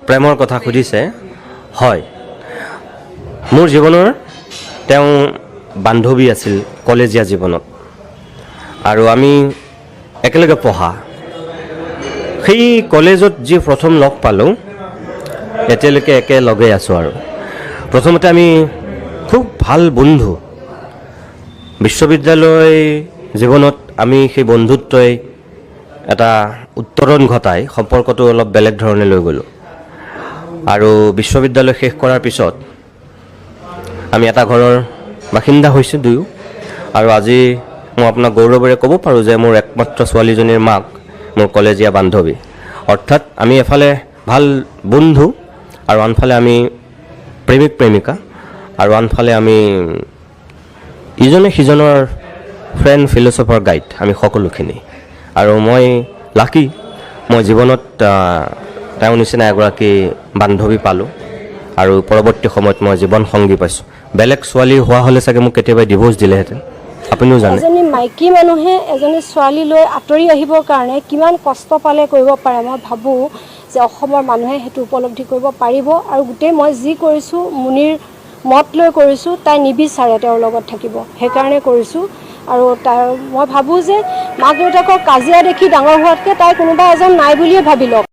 প্ৰেমৰ কথা সুধিছে হয় মোৰ জীৱনৰ তেওঁ বান্ধৱী আছিল কলেজীয়া জীৱনত আৰু আমি একেলগে পঢ়া সেই কলেজত যি প্ৰথম লগ পালোঁ এতিয়ালৈকে একেলগে আছোঁ আৰু প্ৰথমতে আমি খুব ভাল বন্ধু বিশ্ববিদ্যালয় জীৱনত আমি সেই বন্ধুত্বই এটা উত্তৰণ ঘটাই সম্পৰ্কটো অলপ বেলেগ ধৰণে লৈ গ'লোঁ আৰু বিশ্ববিদ্যালয় শেষ কৰাৰ পিছত আমি এটা ঘৰৰ বাসিন্দা হৈছোঁ দুয়ো আৰু আজি মই আপোনাক গৌৰৱেৰে ক'ব পাৰোঁ যে মোৰ একমাত্ৰ ছোৱালীজনীৰ মাক মোৰ কলেজীয়া বান্ধৱী অৰ্থাৎ আমি এফালে ভাল বন্ধু আৰু আনফালে আমি প্ৰেমিক প্ৰেমিকা আৰু আনফালে আমি ইজনে সিজনৰ ফ্ৰেণ্ড ফিলচফাৰ গাইড আমি সকলোখিনি আৰু মই লাকি মই জীৱনত তেওঁৰ নিচিনা এগৰাকী বান্ধৱী পালোঁ আৰু পৰৱৰ্তী সময়ত মই জীৱন সংগী পাইছোঁ বেলেগ ছোৱালী হোৱা হ'লে চাগে মোক কেতিয়াবা ডিভোৰ্চ দিলেহেঁতেন আপুনিও জানে এজনী মাইকী মানুহে এজনী ছোৱালী লৈ আঁতৰি আহিবৰ কাৰণে কিমান কষ্ট পালে কৰিব পাৰে মই ভাবোঁ যে অসমৰ মানুহে সেইটো উপলব্ধি কৰিব পাৰিব আৰু গোটেই মই যি কৰিছোঁ মুনিৰ মত লৈ কৰিছোঁ তাই নিবিচাৰে তেওঁৰ লগত থাকিব সেইকাৰণে কৰিছোঁ আৰু তাৰ মই ভাবোঁ যে মাক দেউতাকৰ কাজিয়া দেখি ডাঙৰ হোৱাতকৈ তাই কোনোবা এজন নাই বুলিয়ে ভাবি লওক